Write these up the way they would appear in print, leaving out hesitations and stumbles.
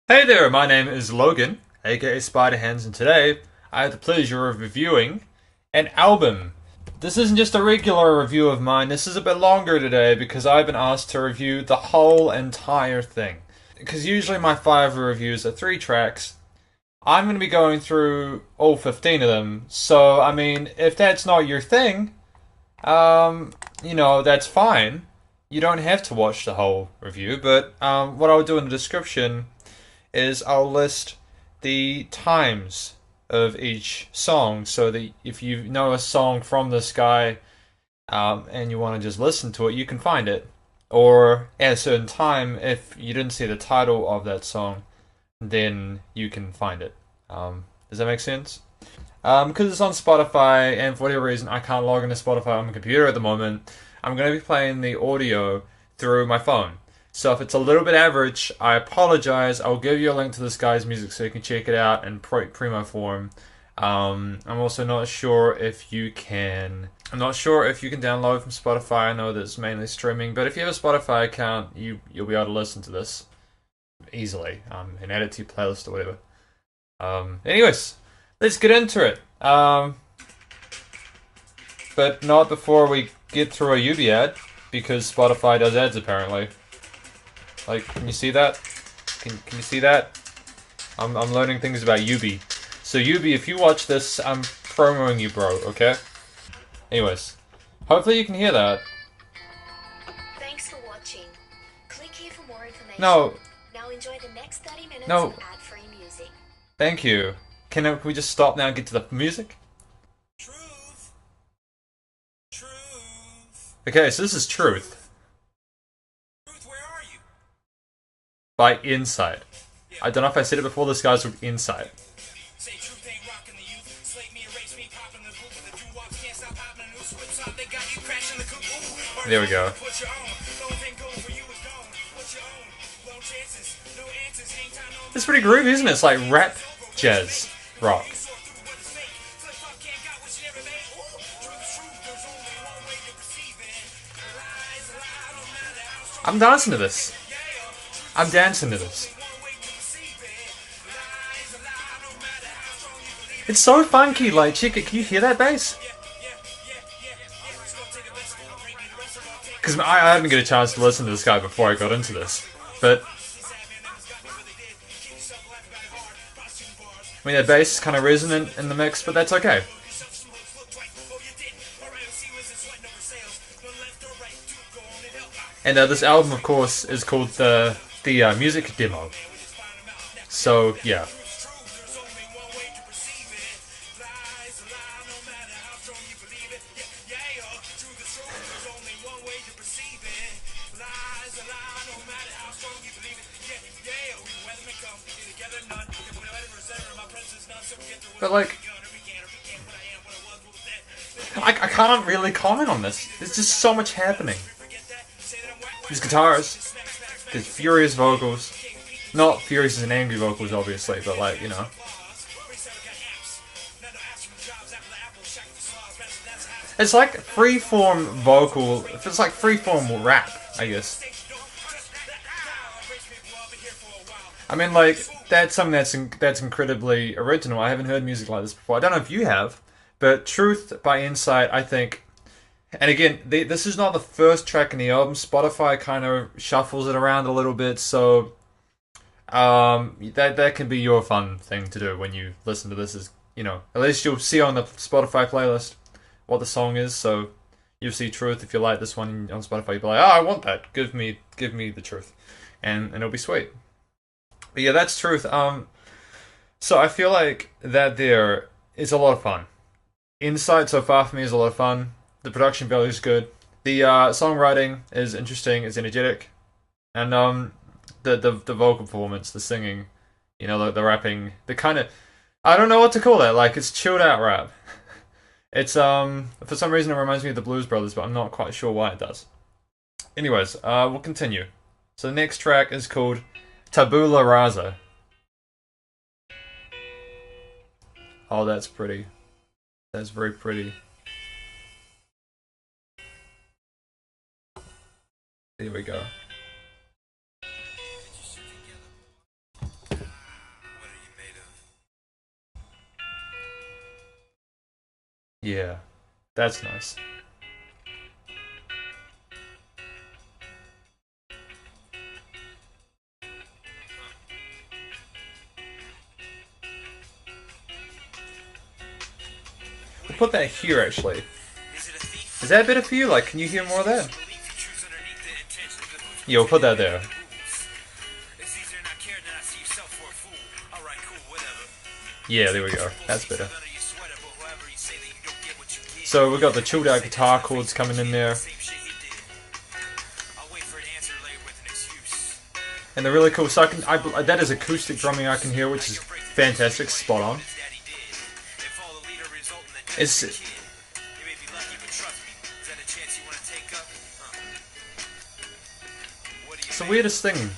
Hey there, my name is Logan, aka Spiderhands, and today I have the pleasure of reviewing an album. This isn't just a regular review of mine, this is a bit longer today because I've been asked to review the whole entire thing. Because usually my 5 reviews are 3 tracks. I'm going to be going through all 15 of them, so I mean, if that's not your thing, that's fine. You don't have to watch the whole review, but what I'll do in the description is I'll list the times of each song so that if you know a song from this guy and you want to just listen to it, you can find it. Or at a certain time, if you didn't see the title of that song, then you can find it. Does that make sense? Because it's on Spotify, and for whatever reason, I can't log into Spotify on my computer at the moment. I'm going to be playing the audio through my phone. So if it's a little bit average, I apologize. I'll give you a link to this guy's music so you can check it out in primo form. I'm also not sure if you can. I'm not sure if you can download from Spotify. I know that it's mainly streaming, but if you have a Spotify account, you'll be able to listen to this easily and add it to your playlist or whatever. Anyways, let's get into it. But not before we get through a UB ad, because Spotify does ads apparently. Like, can you see that? Can you see that? I'm learning things about Yubi. So Yubi, if you watch this, I'm promoting you, bro. Okay. Anyways, hopefully you can hear that. Thanks for watching. Click here for more information. No, Now enjoy the next 30 minutes no. of ad-free music. Thank you. Can we just stop now and get to the music? Truth. Truth. Okay, so this is Truth Truth, where are you? by Endsight. I don't know if I said it before. This guy's with Endsight. Say truth ain't rocking the youth. Slate me, erase me, popping the hoop. The doo wops can't stop popping the new switch top. They got you crashing the coop. There we go. Put your own. Don't think gold for you is gone. What's your own? Low chances. No answers. Ain't time no. It's pretty groovy, isn't it? It's like rap, jazz, rock. I'm dancing to this. I'm dancing to this. It's so funky, like, check it. Can you hear that bass? Because I didn't get a chance to listen to this guy before I got into this. But, I mean, that bass is kind of resonant in the mix, but that's okay. And this album, of course, is called the music demo. So, yeah. But like, I can't really comment on this. There's just so much happening. There's guitars, there's furious vocals. Not furious as in angry vocals, obviously, but like, you know. It's like freeform vocal. It's like freeform rap, I guess. I mean, like, that's something that's incredibly original. I haven't heard music like this before. I don't know if you have, but Truth by Endsight, I think. And again, this is not the first track in the album. Spotify kind of shuffles it around a little bit, so that can be your fun thing to do when you listen to this. Is at least you'll see on the Spotify playlist what the song is. So you'll see Truth if you like this one on Spotify. You'll be like, oh, I want that. Give me the Truth, and it'll be sweet. But yeah, that's Truth. So I feel like that there is a lot of fun. Endsight so far for me is a lot of fun. The production value is good. The songwriting is interesting. It's energetic, and the vocal performance, the singing, the rapping, the kind of I don't know what to call that. Like it's chilled out rap. It's for some reason it reminds me of the Blues Brothers, but I'm not quite sure why it does. Anyways, we'll continue. So the next track is called Tabula Rasa. Oh, that's pretty. That's very pretty. Here we go. Yeah, that's nice. We'll put that here actually. Is that better for you? Like, can you hear more of that? Yeah, we'll put that there. Yeah, there we go. That's better. So we've got the chilled out guitar chords coming in there. And they're really cool. So that is acoustic drumming I can hear, which is fantastic, spot on. It's the weirdest thing.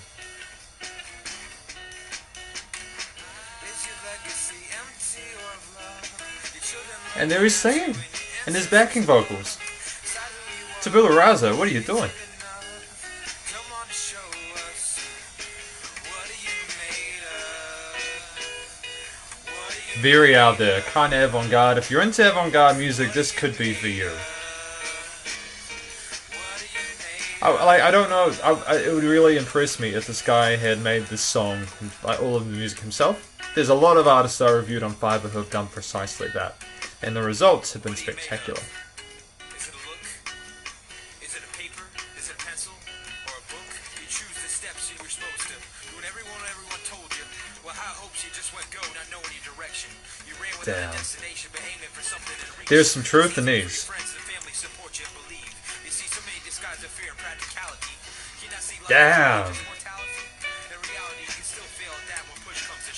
And there he's singing, and there's backing vocals. Tabula Rasa, what are you doing? Very out there, kind of avant-garde. If you're into avant-garde music, this could be for you. I don't know. It would really impress me if this guy had made this song, like all of the music himself. There's a lot of artists I reviewed on Fiverr who have done precisely that, and the results have been spectacular. Is it a look? Is it a paper? Is it a pencil? Or a book? You choose the steps you were supposed to. Doing everyone told you. Well, high hopes you just went go, not knowing your direction. You ran without a destination, but aiming for something and reaching. There's some truth in these. Damn.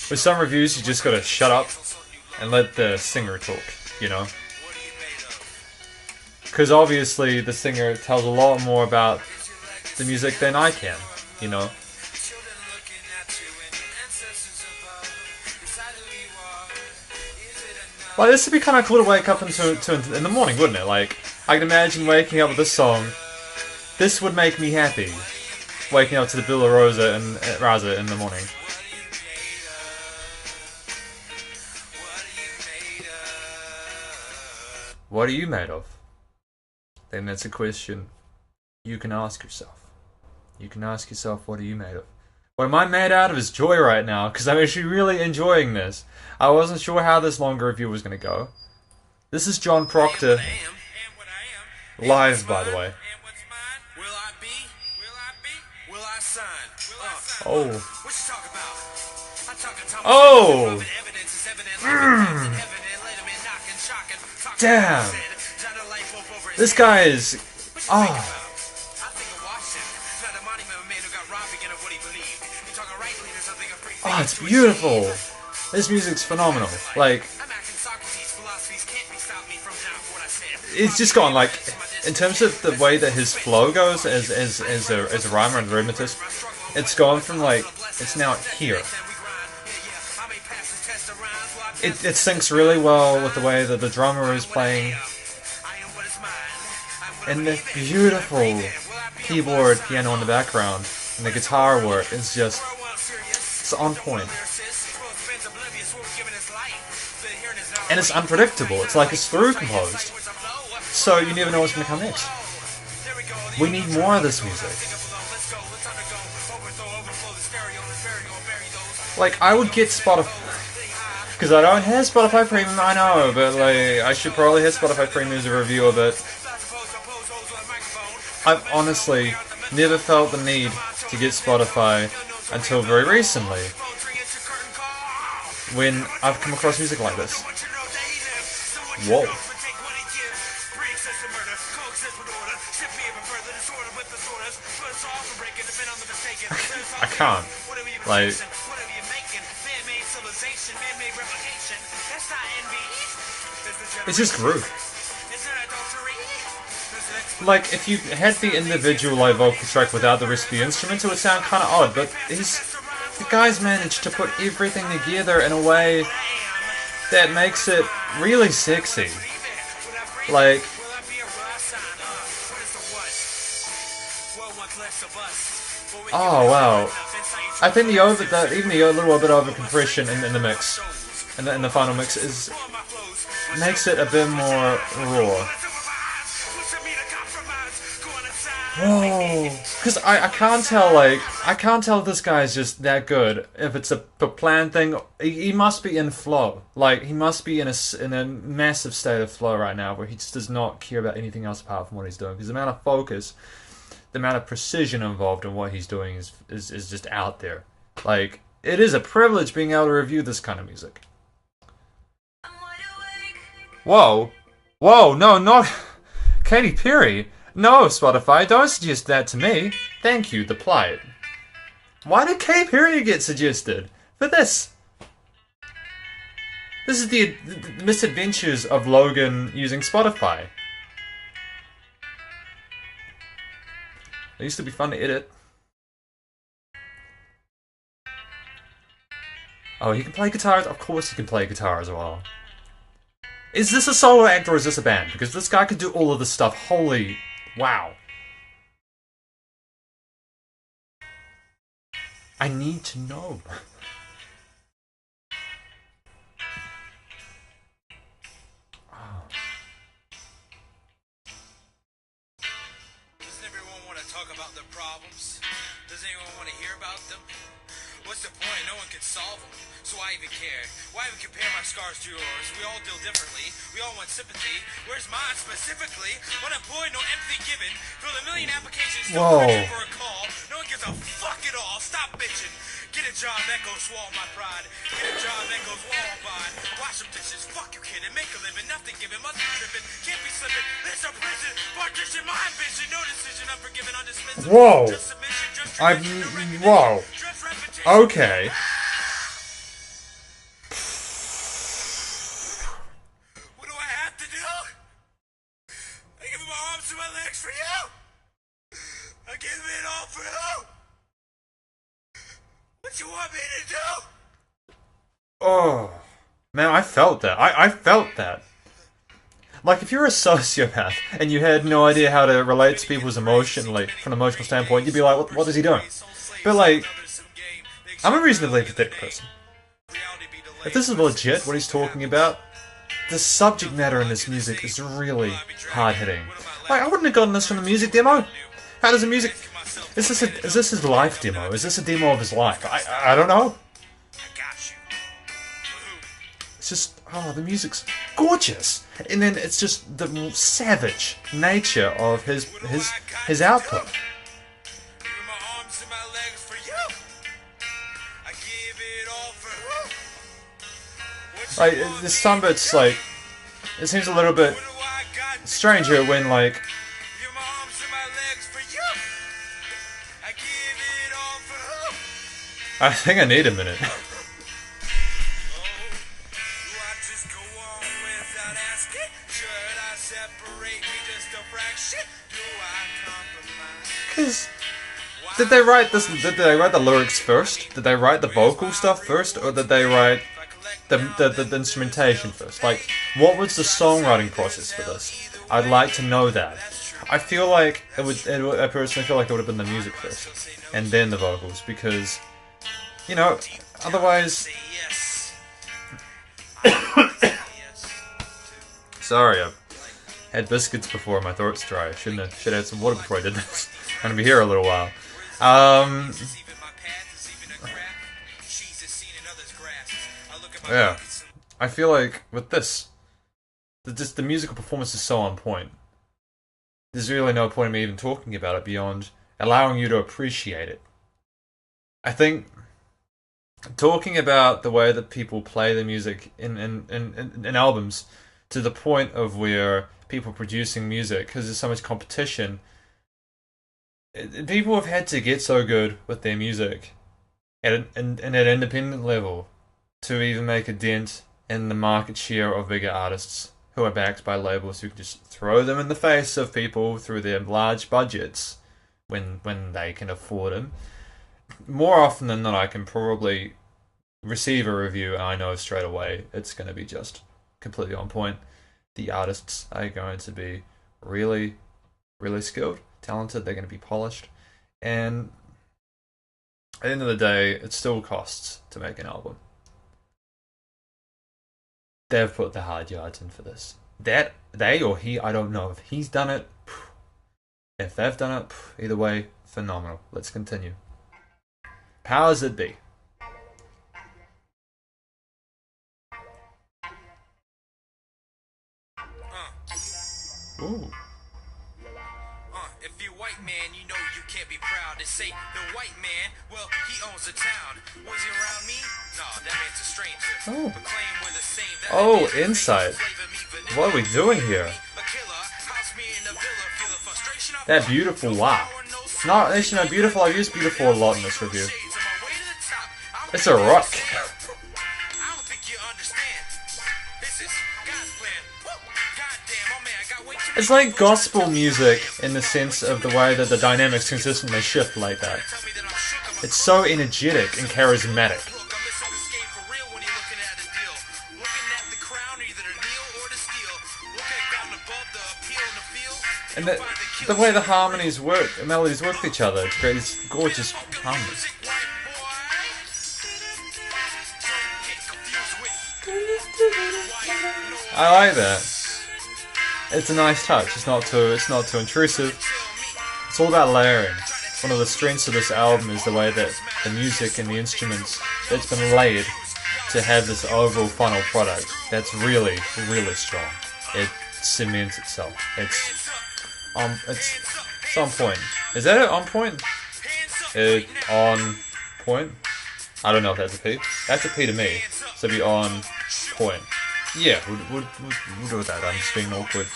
With some reviews, you just gotta shut up and let the singer talk, you know? Because obviously the singer tells a lot more about the music than I can, you know? Like, this would be kind of cool to wake up into in the morning, wouldn't it? Like, I can imagine waking up with this song. This would make me happy. Waking up to the Tabula Rasa in the morning. What are you made of? Then that's a question you can ask yourself. You can ask yourself, what are you made of? What am I made out of is joy right now, because I'm actually really enjoying this. I wasn't sure how this longer review was going to go. This is John Proctor. Live, by the way. Oh. Oh! Damn! This guy is... Oh. Oh, it's beautiful! This music's phenomenal. Like... It's just gone, like... In terms of the way that his flow goes as a rhymer and rhythmist, it's gone from like... It's now here. It syncs really well with the way that the drummer is playing. And the beautiful keyboard piano in the background. And the guitar work is just... It's on point. And it's unpredictable. It's like it's through composed. So you never know what's going to come next. We need more of this music. Like, I would get Spotify... Because I don't have Spotify Premium, I know, but like, I should probably have Spotify Premium as a reviewer, but... I've honestly never felt the need to get Spotify until very recently. When I've come across music like this. Whoa. I can't. Like... It's just groove. Like, if you had the individual like vocal track without the rest of the instruments, it would sound kind of odd, but the guys managed to put everything together in a way that makes it really sexy. Like... Oh, wow. I think even the little bit of over compression in the mix, in the final mix, is makes it a bit more raw. Whoa, because I can't tell if this guy is just that good. If it's a planned thing, he must be in flow. Like he must be in a massive state of flow right now, where he just does not care about anything else apart from what he's doing. Because the amount of focus, the amount of precision involved in what he's doing is just out there. Like it is a privilege being able to review this kind of music. Whoa, whoa, no, not Katy Perry. No, Spotify, don't suggest that to me. Thank you, the plight. Why did Katy Perry get suggested for this? This is the misadventures of Logan using Spotify. It used to be fun to edit. Oh, he can play guitar? Of course he can play guitar as well. Is this a solo act or is this a band? Because this guy could do all of this stuff. Holy... wow. I need to know. Doesn't everyone want to talk about their problems? Does anyone want to hear about them? What's the point? No one can solve them. So why even care? Why even compare my scars to yours? We all deal differently. We all want sympathy. Where's mine specifically? Unemployed, no empathy given. Fill a million applications, still searching for a call. No one gives a fuck at all. Stop bitching. Get a job that goes swallow my pride. Get a job that goes wall by. Wash some dishes. Fuck you, kid, and make a living. Nothing given. Must be tripping. Can't be slipping. This a prison. Partition my ambition. No decision. Unforgiven. Undismissive. Whoa. Just submission. Just Whoa. just repetition. Okay. What do I have to do? I give my arms and my legs for you. I give it all for you. What you want me to do? Oh. Man, I felt that. I felt that. Like, if you're a sociopath and you had no idea how to relate to people's emotionally, from an emotional standpoint, you'd be like, what is he doing? But, like, I'm a reasonably pathetic person. If this is legit, what he's talking about, the subject matter in this music is really hard-hitting. Like, I wouldn't have gotten this from the music demo. How does the music... Is this his life demo? Is this a demo of his life? I don't know. It's just... oh, the music's gorgeous. And then it's just the savage nature of his output. Like, this some bits, like, it seems a little bit stranger when, like, I think I need a minute. Because did they write this? Did they write the lyrics first? Did they write the vocal stuff first, or did they write the instrumentation first? Like, what was the songwriting process for this? I'd like to know that. I feel like it would. I personally feel like it would have been the music first, and then the vocals, because, you know, otherwise. Sorry, I've had biscuits before. My throat's dry. I should have had some water before I did this. I'm gonna be here a little while. Yeah, I feel like with this, the musical performance is so on point. There's really no point in me even talking about it beyond allowing you to appreciate it. I think talking about the way that people play the music in albums, to the point of where people producing music, because there's so much competition, people have had to get so good with their music at an independent level to even make a dent in the market share of bigger artists who are backed by labels who can just throw them in the face of people through their large budgets when they can afford them. More often than not, I can probably receive a review and I know straight away it's going to be just completely on point. The artists are going to be really, really skilled, talented, they're going to be polished, and at the end of the day, it still costs to make an album. they've put the hard yards in for this. That they or he, I don't know if he's done it. If they've done it, either way, phenomenal. Let's continue. Powers that be. Ooh. If you're white man, you know you can't be proud to say the white man, well, he owns the town. Was he around me? Nah, that man's a stranger. Oh. But claim we're the same. That Oh, man's a Endsight. flavor, me vanilla. What are we doing here? A killer, house me in the villa, feel the frustration I That feel. beautiful, No wow. power, no Not actually, no, beautiful. I've used beautiful a lot in this review. It's a rock. I don't think you understand. This is God's plan. Goddamn, oh man, I got way too It's like gospel music in the sense of the way that the dynamics consistently shift like that. It's so energetic and charismatic. And the way the harmonies work, the melodies work with each other, it's great, it's gorgeous harmonies. I like that. It's a nice touch. It's not too intrusive. It's all about layering. One of the strengths of this album is the way that the music and the instruments that's been laid to have this overall final product that's really, really strong. It cements itself. It's on point. Is that it? On point? On point? I don't know if that's a P. That's a P to me. So it'd be on point. Yeah, we'll do with that. I'm just being awkward.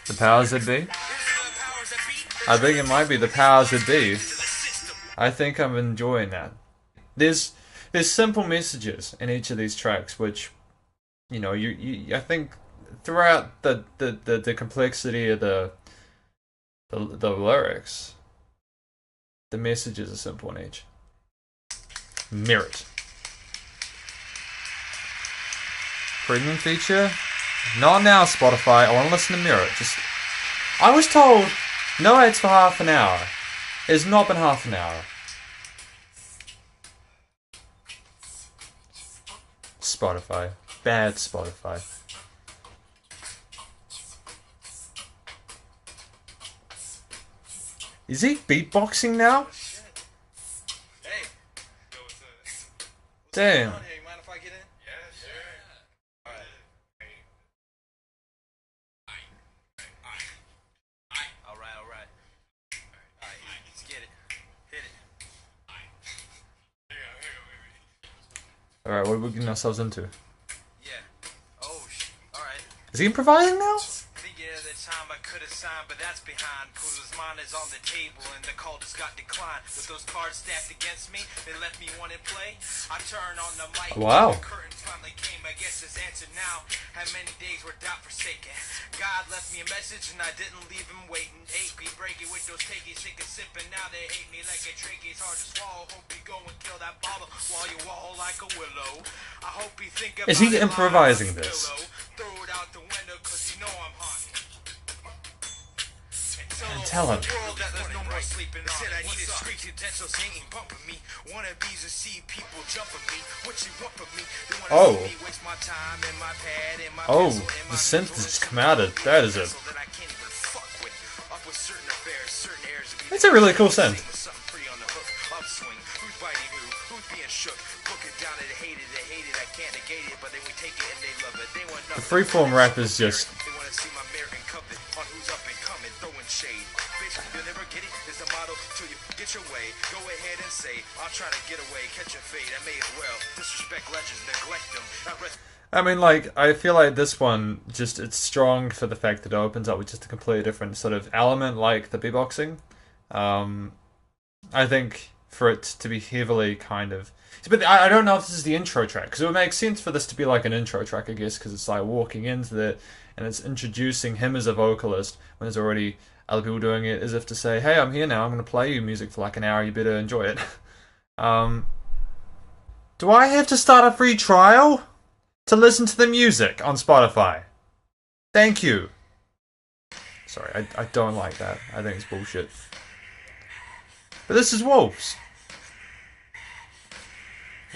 The powers that be? I think it might be the powers that be. I think I'm enjoying that. There's simple messages in each of these tracks, which, you know, I think throughout the complexity of the lyrics, the messages are simple in each. Merit. Premium feature? Not now, Spotify. I want to listen to Merit. I was told no ads for half an hour. It's not been half an hour. Spotify. Bad Spotify. Is he beatboxing now? Hey. Damn. You mind if I get in? Yeah, sure. Alright. Alright. Alright, let's get it. Hit it. Alright, what are we getting ourselves into? Yeah. Oh, alright. Is he improvising now? Thinking of the time I could have signed, but that's behind. Cause mine is on the table and the call just got declined. With those cards stacked against me, they left me wanting play. I turn on the mic. Wow. The curtain finally came. I guess it's answered now. How many days were doubt forsaken? God left me a message and I didn't leave him waiting. Achy, breaky with those takeies, sick and sipping. Now they hate me like a trachea. It's hard to swallow. Hope you go and kill that bottle while you wallow like a willow. I hope you think about Is he it lying improvising on the this? pillow. Throw it out the window cause you know I'm hot. And tell him. World that there's no more sleeping on. Said I needed street utensils, he ain't bumping me. Wannabes to see people jumping me. What you want from me? They wanna see me waste my time and my pad and my pencil and my The synth mental has and come out of that is a. that I can't even fuck with. Up with certain affairs, certain airs. It's a really cool synth. Something free on the hook. Upswing. Who's biting who? Who's being shook? Book it down and they hate it. I can't negate it, but then we take it and they love it. They want The nothing. freeform rap is just. They want to see my merit and covet on who's up and coming, throwing shade. Bitch, you'll never get it. It's a motto till you get your way. Go ahead and say, I'll try to get away, catch a fade. I may as well disrespect legends, neglect them. I mean, like, I feel like this one it's strong for the fact that it opens up with just a completely different sort of element, like the beatboxing. I think for it to be heavily kind of. But I don't know if this is the intro track, because it would make sense for this to be like an intro track, I guess, because it's like walking into the. And it's introducing him as a vocalist when there's already other people doing it, as if to say, hey, I'm here now, I'm going to play you music for like an hour, you better enjoy it. Do I have to start a free trial to listen to the music on Spotify? Thank you. Sorry, I don't like that. I think it's bullshit. But this is Wolves.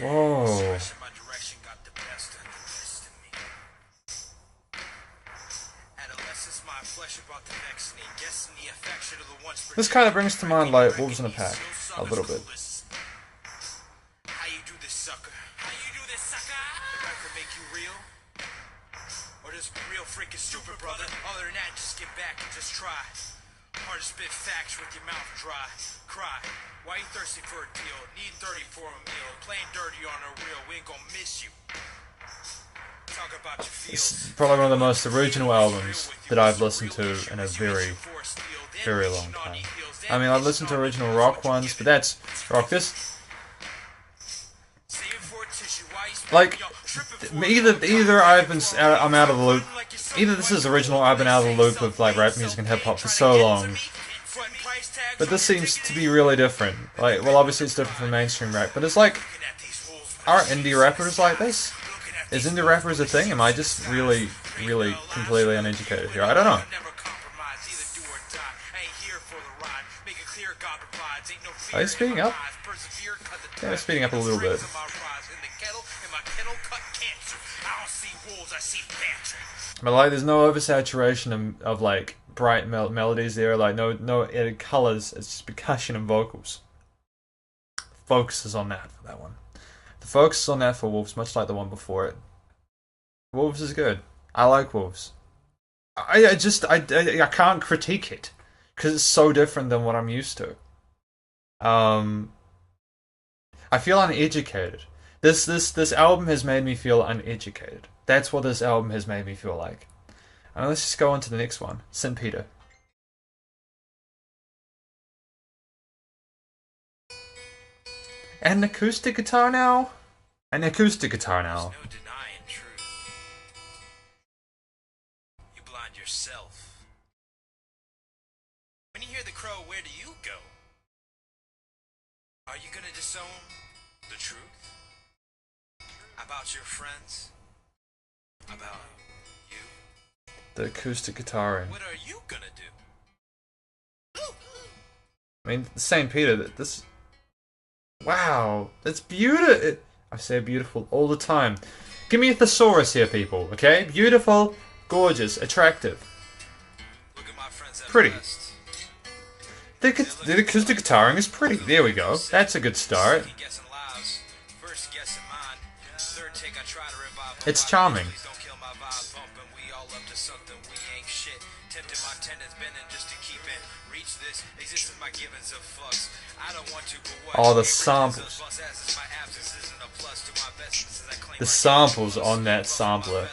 Whoa. This kind of brings to mind like Wolves in a Pack a little bit. How you do this, sucker? How you do this, sucker? If I could make you real, or just real freaking stupid, brother. Other than that, just get back and just try. Hard to spit facts with your mouth dry. Cry. Why you thirsty for a deal? Need 30 for a meal. Playing dirty on a reel. We ain't gonna miss you. Talk about your feels. It's probably one of the most original albums that I've listened to in a very, very long time. I mean, I've listened to original rock ones, but that's rock. This, like, either I'm out of the loop. Either this is original, I've been out of the loop of like rap music and hip hop for so long. But this seems to be really different. Like, well, obviously it's different from mainstream rap, but it's like, are indie rappers like this? Is indie rappers a thing? Am I just really, really completely uneducated here? I don't know. Are they speeding up? Yeah, they're speeding up a little bit. But like, there's no oversaturation of like bright melodies there. Like no added colors. It's just percussion and vocals. Focus is on that for that one. The focus is on that for Wolves, much like the one before it. Wolves is good. I like Wolves. I can't critique it because it's so different than what I'm used to. I feel uneducated. This album has made me feel uneducated. That's what this album has made me feel like. And let's just go on to the next one, St. Peter. And an acoustic guitar now? An acoustic guitar now. There's no denying truth. You blind yourself. When you hear the crow, where do you go? Are you gonna disown the truth? About your friends? About you? The acoustic guitar. What are you gonna do? I mean, St. Peter, this... Wow, that's beautiful. I say beautiful all the time. Give me a thesaurus here, people, okay? Beautiful, gorgeous, attractive. Look at my friends at Pretty. best. The acoustic guitaring is pretty. There we go. That's a good start. It's charming. Oh, the samples. The samples on that sampler.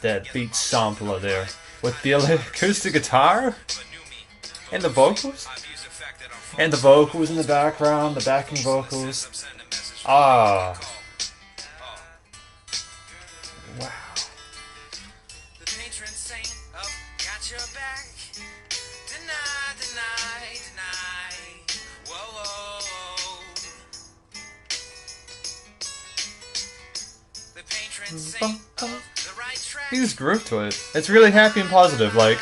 That beat sampler there. With the acoustic guitar? And the vocals? And the vocals in the background, the backing vocals. Ah. Wow. He just groove to it. It's really happy and positive. Like,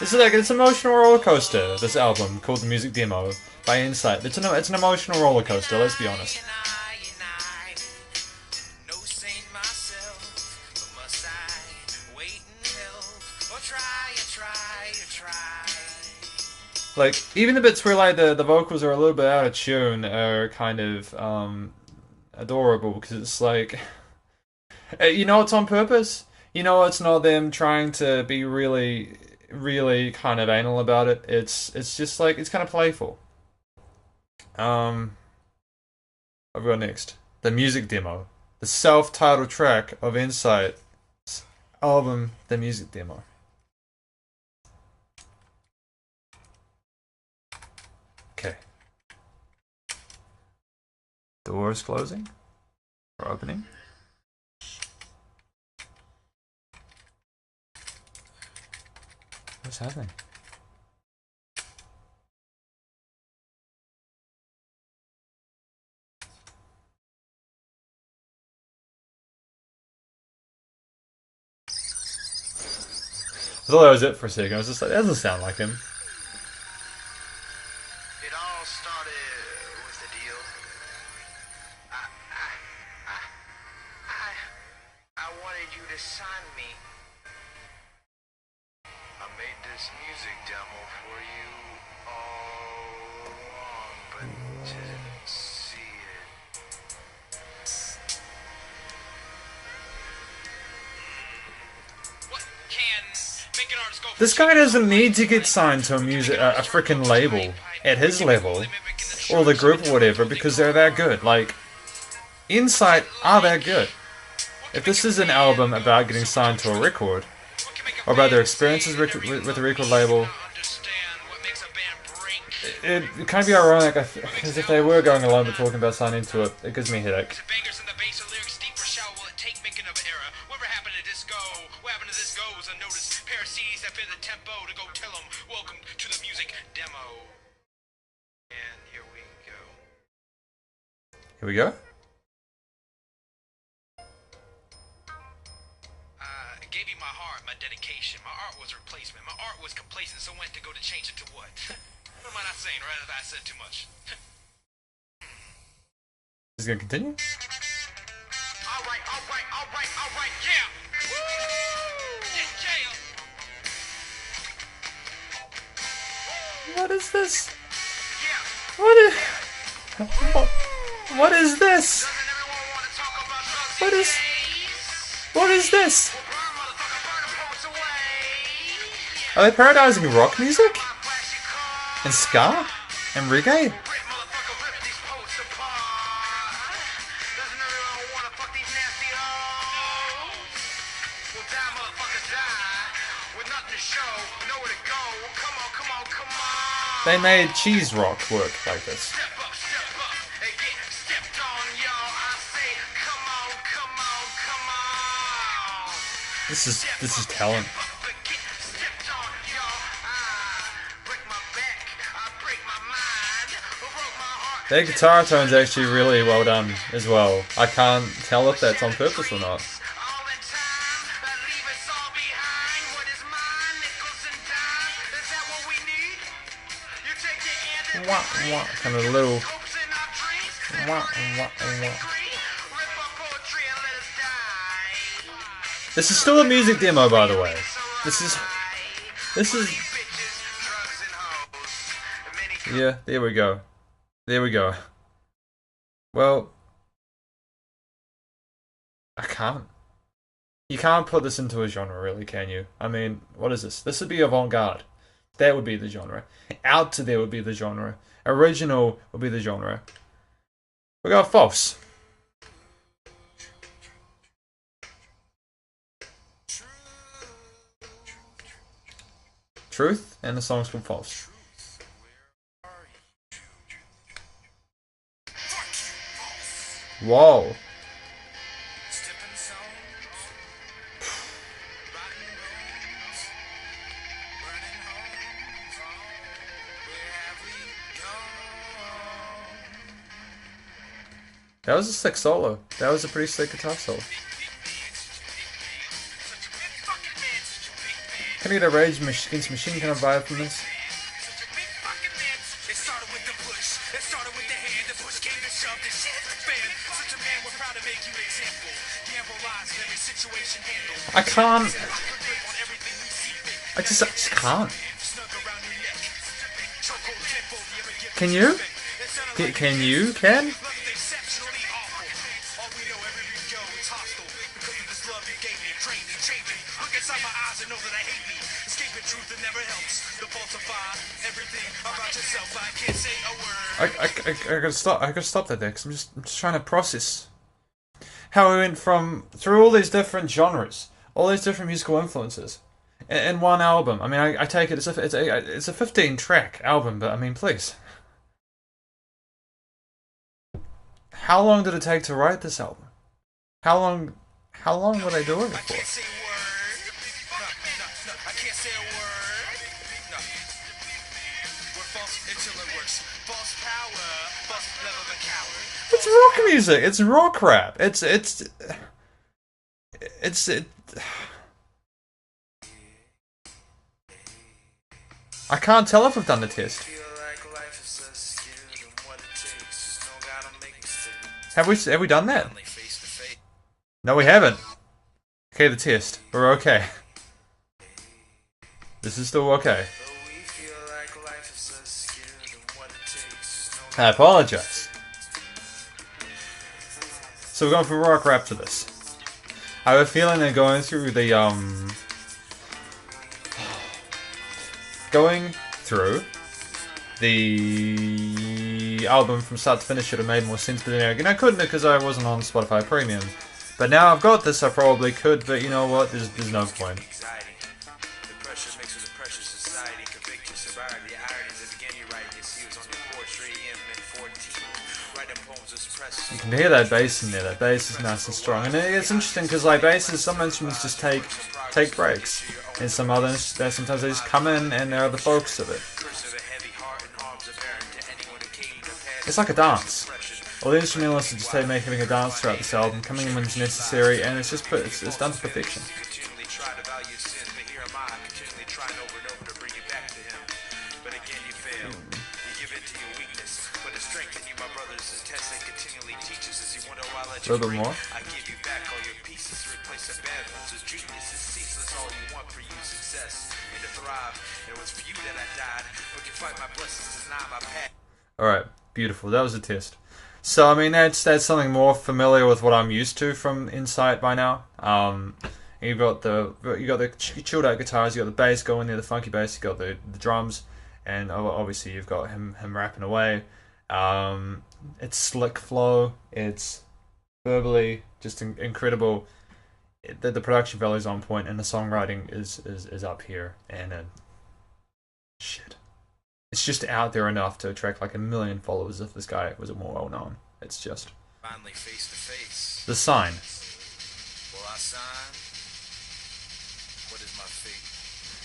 it's an emotional roller coaster. This album called the music demo by Endsight. It's an emotional roller coaster. Let's be honest. Like, even the bits where like the vocals are a little bit out of tune are kind of adorable because it's like, you know, it's on purpose. You know, it's not them trying to be really, really kind of anal about it. It's just like, it's kind of playful. I've got next the music demo, the self-titled track of Endsight's album, the music demo. Okay. Doors closing or opening. What's happening? I thought that was it for a second. I was just like, that doesn't sound like him. It all all started with a deal. I, I, I, I wanted you to sign me. I made this music demo for you all along, but didn't see it. What can make an artist go from This guy doesn't need to get signed to a freaking label at his level, or the group or whatever, because they're that good. Like, Endsight are that good. If this is an album about getting signed to a record, or about their experiences with the record label, it kind of be ironic, because if they were going along but talking about signing to it, it gives me a headache. Welcome to the music demo. And here we go. Here we go. I gave you my heart, my dedication. My art was replacement. My art was complacent, so went to go to change it to what? What am I not saying, right? If I said too much. Is it gonna continue? Alright, yeah! Woo! Yeah! What is this? Yeah! What is this? Doesn't everyone want to talk about drugs What these is- days? What is this? Burn, motherfucker, burn the poets away. Are they parodizing rock music? My flashy car. And ska? And reggae? Rip, motherfucker, rip these poets apart. Doesn't everyone want to fuck these nasty hoes? Well, die, motherfucker, die. With nothing to show, nowhere to go. Come on, come on, come on. They made cheese rock work like this. Step up, and get stepped on, y'all. I say, come on, come on, come on. This is talent. But get stepped on, y'all. I break my back, I break my mind, broke my heart. Their guitar tone's actually really well done as well. I can't tell if that's on purpose or not. All in time, leave us all behind. What is mine? Nickels and dimes. Is that what we need? You take your hand and Wah, wah, kind of little. hopes in our dreams. Then Wah, burn wah, it, wah. agree. Rip our poetry and let us die. This is still a music demo, by the way. This is. Bitches, drugs, and hoes. Many Yeah, there we go. There we go. Well, I can't. You can't put this into a genre, really, can you? I mean, what is this? This would be avant-garde. That would be the genre. Out to there would be the genre. Original would be the genre. We got false. Truth, and the song's called False. Whoa. stepping stones, rotten bones, burning homes. Where have we gone? That was a sick solo. That was a pretty sick guitar solo. Can I get a Rage Against Machine kind of vibe from this? It started with the push. It started with the hand. The push came to shove. The shit hit the fan. Such a man, we're proud to make you an example. Gamble lives in every situation handled. I can't. On everything we see fit. I just can't. Snug around your neck. Chokehold tempo. Do you ever get Can you? respect? It sounded like Can you, Ken? love is exceptionally awful. All we know, every we go, it's hostile. Because of this love you gave me, it trained me, changed me. Look inside my eyes and know that I hate me. Escaping truth that never helps. To falsify everything about yourself. I can't say a word. I gotta stop. I gotta stop that there because I'm just trying to process how we went from through all these different genres, all these different musical influences, in one album. I mean, I take it it's a 15-track album, but I mean, please, how long did it take to write this album? How long were they doing it I for? can't say a word. No, I can't say a word. No. We're false until it works. False power. False love of a coward. It's rock music. It's rock rap. It's I can't tell if I've done the test. Feel like life is a skin. Have we done that? Finally face to face. No, we haven't. Okay, the test. We're okay. This is still okay. Though we feel like life is a skill, and what it takes is I apologize. So we're going from rock rap to this. I have a feeling they're going through the album from start to finish should have made more sense, but then again I couldn't because I wasn't on Spotify Premium. But now I've got this, I probably could, but you know what? There's no point. anxiety. The pressure mixed with the pressure society, convict your sobriety. The ironies that again you write your seals on your porch, 3 AM and 14. Writing poems of suppressed. You can hear that bass in there. That bass is nice and strong, and it's interesting because like basses, some instruments just take breaks, and some others sometimes they just come in and they're the focus of it. It's like a dance. All the instrumentalists are just having a dance throughout this album, coming in when it's necessary, and it's just it's done to perfection. Continually try to value sins, but here am I, continually trying over and over to bring you back to him. But again you fail. You give in to your weakness. But the strength in you, my brothers, is test that continually teaches us. You wonder why I let A you little bit break. more. I give you back all your pieces to replace the bad ones. As genius is ceaseless, all you want for you success and to thrive. It was for you that I died, but you fight my blessings is not my path. Alright, beautiful. That was a test. So I mean that's something more familiar with what I'm used to from Endsight by now. You got the chilled out guitars, you got the bass going there, the funky bass, you got the drums, and obviously you've got him rapping away. It's slick flow, it's verbally just incredible. The production value is on point, and the songwriting is up here, and shit. It's just out there enough to attract like 1 million followers if this guy was more well known. It's just Finally face to face. The Sign. Will I sign? What is my fate?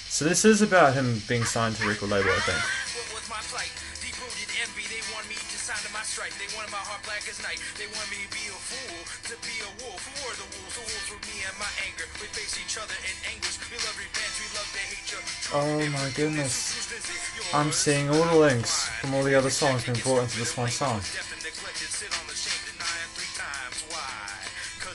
So this is about him being signed to a record label, I think. What was my plight? Deep-rooted envy, they want me to sign to my stripe. They wanted my heart black as night. They want me to be a fool, to be a wolf. Who are the wolves? The wolves were me and my anger. We face each other in anguish. We love revenge, we love to hate you. Oh my goodness. I'm seeing all the links from all the other songs being brought into this one song.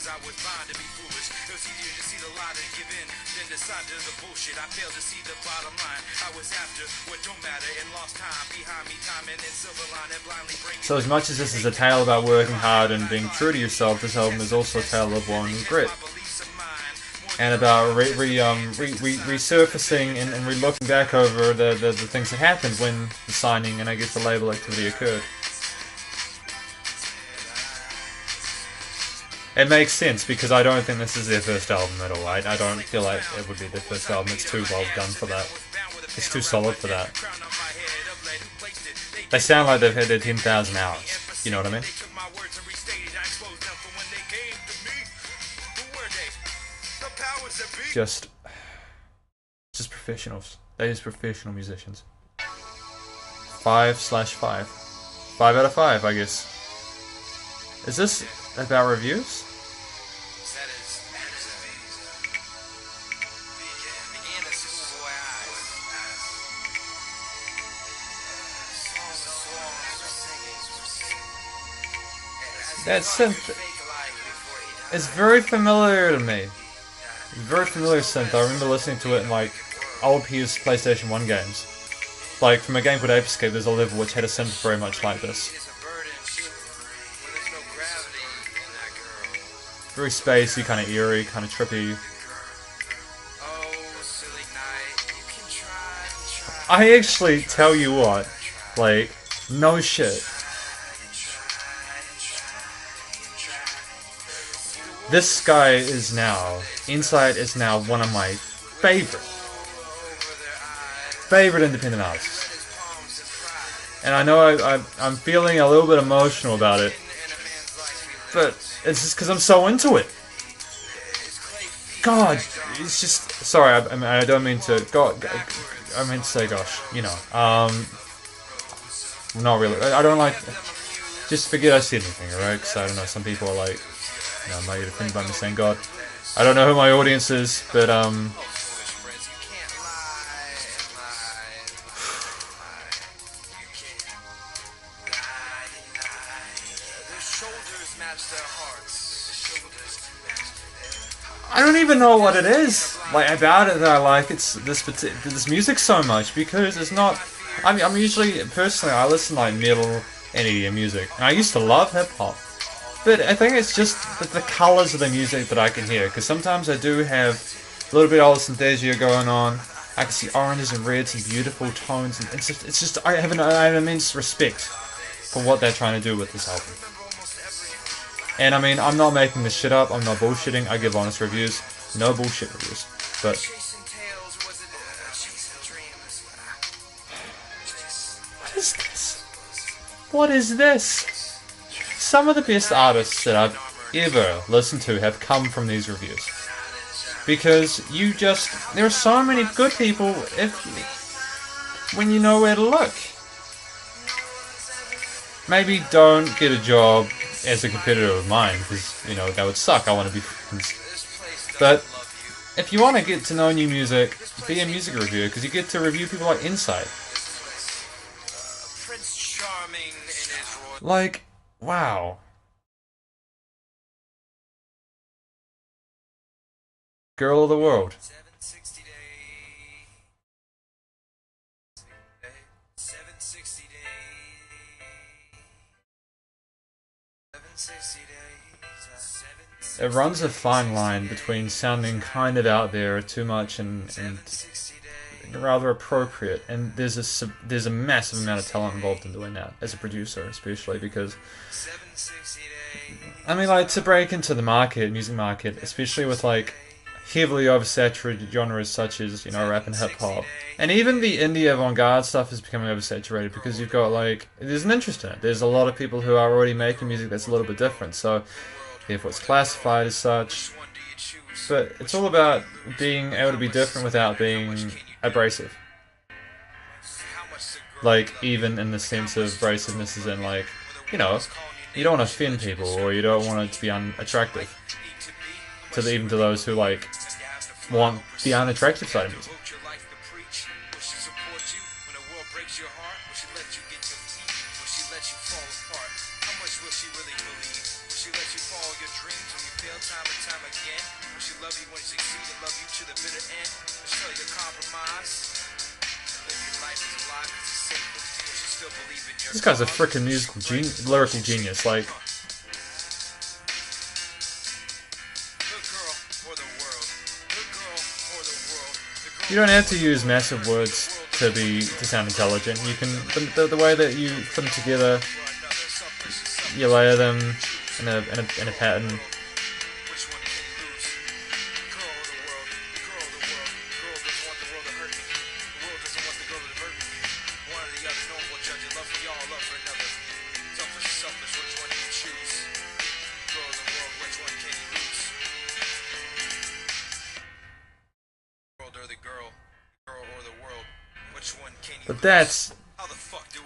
I was bound to be foolish. It was easier to see the light and give in than to sign to the bullshit. I failed to see the bottom line. I was after what don't matter and lost time behind me, time and then silver line and blindly bringing. So as much as this is a tale about working hard and being true to yourself, this album is also a tale of one with grit. And about resurfacing and re-looking back over the things that happened when the signing and I guess the label activity occurred. It makes sense because I don't think this is their first album at all. I don't feel like it would be their first album. It's too well done for that. It's too solid for that. They sound like they've had their 10,000 hours. You know what I mean? Just professionals. They're just professional musicians. 5/5. 5 out of 5, I guess. Is this about reviews? That synth is very familiar to me. Very familiar synth. I remember listening to it in like old PS PlayStation 1 games. Like from a game called Ape Escape, there's a level which had a synth very much like this. Very spacey, kind of eerie, kind of trippy. I actually tell you what, like, no shit. This guy is now, Endsight is now one of my favorite independent artists. And I know I'm feeling a little bit emotional about it, but it's just because I'm so into it. God, it's just, sorry, I don't mean to, God, I meant to say gosh, you know, not really, I don't like, just forget I said anything, alright, because I don't know, some people are like, you know, I might get offended by me saying God. I don't know who my audience is, but I don't even know what it is like about it that I like this music so much, because it's not. I'm usually personally I listen to like metal and EDM music, and I used to love hip hop, but I think it's just the colors of the music that I can hear, because sometimes I do have a little bit of synthesia going on. I can see oranges and reds and beautiful tones, and it's just I have an immense respect for what they're trying to do with this album. And I mean, I'm not making this shit up. I'm not bullshitting. I give honest reviews, no bullshit reviews. But what is this? What is this? Some of the best artists that I've ever listened to have come from these reviews. Because there are so many good people when you know where to look. Maybe don't get a job as a competitor of mine, because, that would suck. I want to be friends. But if you want to get to know new music, be a music reviewer, because you get to review people like Endsight. Like, wow. Girl of the world. It runs a fine line between sounding kind of out there too much and rather appropriate, and there's a massive amount of talent involved in doing that as a producer, especially because I mean, like, to break into the music market, especially with like heavily oversaturated genres such as rap and hip hop, and even the indie avant-garde stuff is becoming oversaturated, because you've got there's an interest in it. There's a lot of people who are already making music that's a little bit different, so therefore it's classified as such. But it's all about being able to be different without being abrasive. Like, even in the sense of abrasiveness is in you don't want to offend people, or you don't want it to be unattractive. Even to those who want the unattractive side of music. This guy's a freaking lyrical genius. You don't have to use massive words to sound intelligent. You can the way that you put them together, you layer them in a pattern. But that's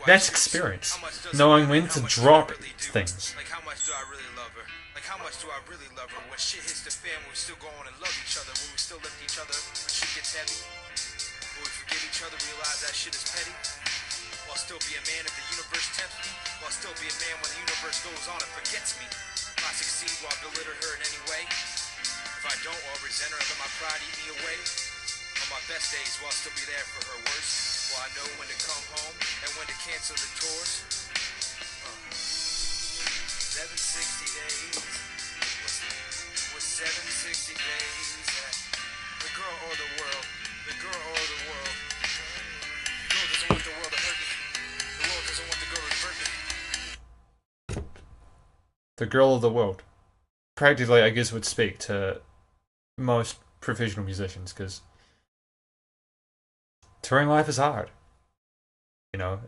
experience, knowing when to drop things. Like, how much do I really love her? Like, how much do I really love her? When shit hits the fan, we still go on and love each other. Will we still lift each other when shit gets heavy? Will we forgive each other, realize that shit is petty? Will I still be a man if the universe tempts me? Will I still be a man when the universe goes on and forgets me? If I succeed, will I belittle her in any way? If I don't, I'll resent her and let my pride eat me away. On my best days, will I still be there for her worst? Will I know when to come home and when to cancel the tours? 760 days. Was 760 days. The girl or the world. The girl or the world. The girl doesn't want the world to hurt me. The world doesn't want the girl to hurt me. The girl of the world. Practically, I guess, would speak to most professional musicians, because touring life is hard.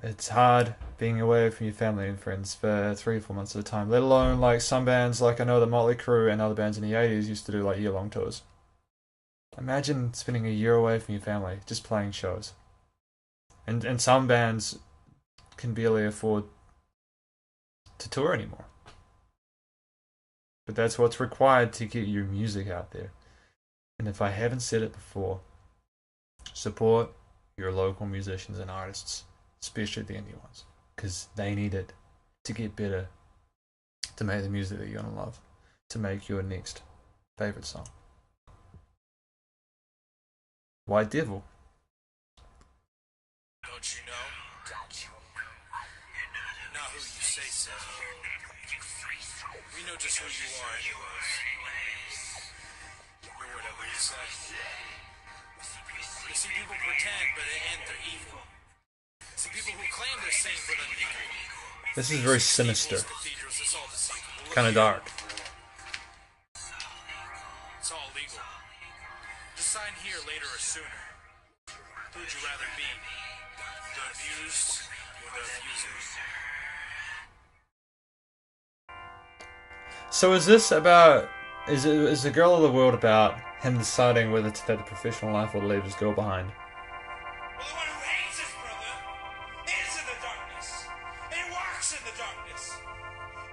It's hard being away from your family and friends for 3 or 4 months at a time, let alone some bands, I know the Motley Crue and other bands in the 80s used to do year-long tours. Imagine spending a year away from your family just playing shows. And some bands can barely afford to tour anymore. But that's what's required to get your music out there. And if I haven't said it before, support your local musicians and artists, especially the indie ones, because they need it to get better, to make the music that you're gonna love, to make your next favorite song. White Devil. Don't you know? Not who you say so. We know just who you are anyways. You're whatever you say. You see, people pretend, but in the end they're evil. See, people who claim they're saint, but are equal. This is very sinister. Kind of dark. It's all legal. Just sign here later or sooner. Who would you rather be? The abused or the abusers? So is this about, is the Girl of the World about him deciding whether to take the professional life or leave his girl behind? Well, the one who hates his brother is in the darkness. And walks in the darkness.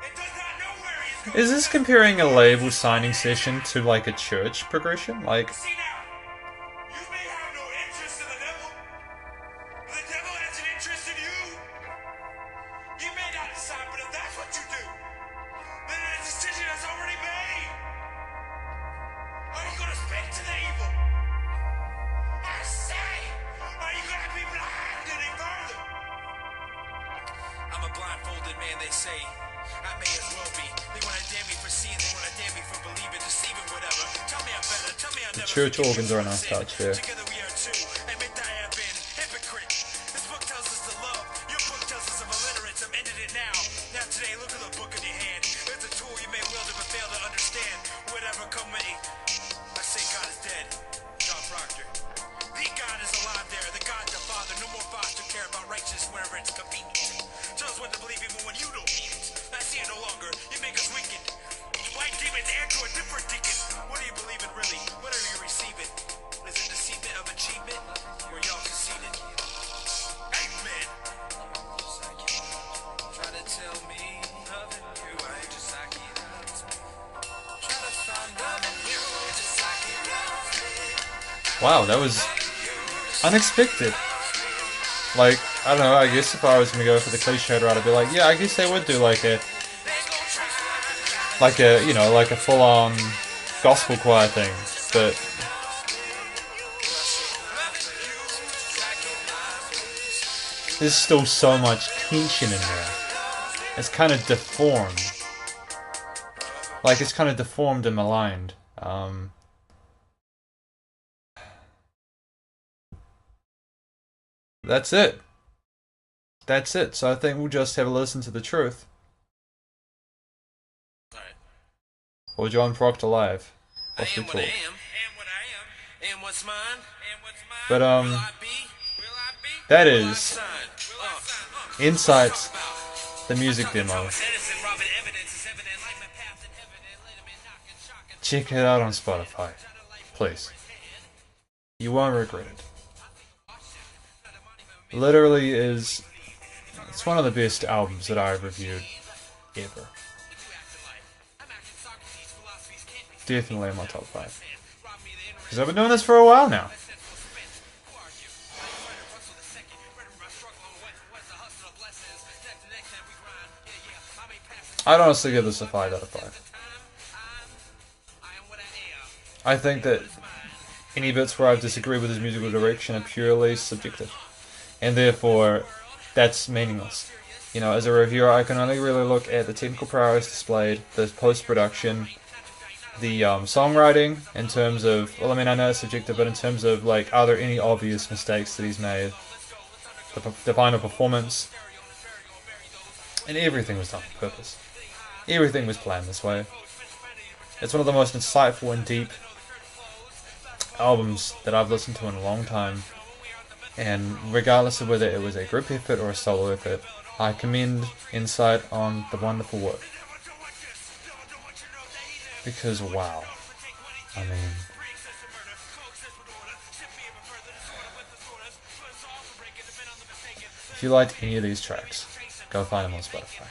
And does not know where he is going. Is this comparing a label signing session to like a church progression? Like, See now, you may have no interest in the devil, but the devil has an interest in you. You may not decide, but if that's what you do, then a decision is already made. Are you going to speak to the evil? I say, are you going to be blind any further? I'm a blindfolded man, they say. I may as well be. They want to damn me for seeing, they want to damn me for believing, deceiving, whatever. Tell me I'm better, tell me I'm the never. church organs are a nice touch here. Together we are two. Admit that I have been hypocrite. This book tells us to love. Your book tells us I'm illiterate. I'm ending it now. Now today, look at the book in your hand. It's a tool you may wield it but fail to understand. Whatever come with it. I say God is dead. John Proctor. The God is alive there. The God the Father. No more foster care about righteousness wherever it's convenient. Tell us what to believe even when you don't mean it. I see it no longer. You make us wicked. White demons add to a different deacon. What do you believe in really? What are you receiving? Is it deceivement of achievement? Or y'all conceited? Amen. Try to tell me nothing new. I ain't just like it. Try to find nothing new. Just like it. Wow, that was unexpected. Like, I don't know, I guess if I was gonna go for the cliche route, I'd be like, yeah, I guess they would do like a, you know, like a full-on gospel choir thing, but there's still so much tension in there. It's kind of deformed. Like, it's kind of deformed and maligned. That's it. That's it. So I think we'll just have a listen to the truth. Or John Proctor live. I Off the am what talk. I am. Am what I am. Am what's mine. Am what's mine. But Will I be? Will I be? that Will I is sign? Endsightt, the music demo. Check it out on Spotify, please. You won't regret it. Literally is, it's one of the best albums that I've reviewed ever. Definitely in my top 5. Because I've been doing this for a while now. I'd honestly give this a 5 out of 5. I think that any bits where I disagree with his musical direction are purely subjective. And therefore, that's meaningless. You know, as a reviewer, I can only really look at the technical prowess displayed, the post-production, the songwriting, in terms of, well, I mean, I know it's subjective, but in terms of, like, are there any obvious mistakes that he's made? The final performance. And everything was done on purpose. Everything was planned this way. It's one of the most insightful and deep albums that I've listened to in a long time. And regardless of whether it was a group effort or a solo effort, I commend Endsightt on the wonderful work. Because wow, I mean, if you liked any of these tracks, go find them on Spotify.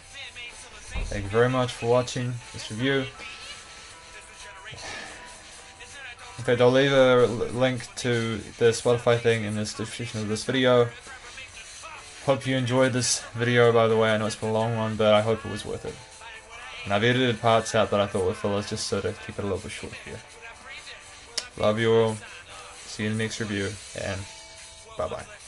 Thank you very much for watching this review. In fact, I'll leave a link to the Spotify thing in the description of this video. Hope you enjoyed this video, by the way. I know it's been a long one, but I hope it was worth it. And I've edited parts out that I thought were fillers just so to keep it a little bit short here. Love you all. See you in the next review, and bye bye.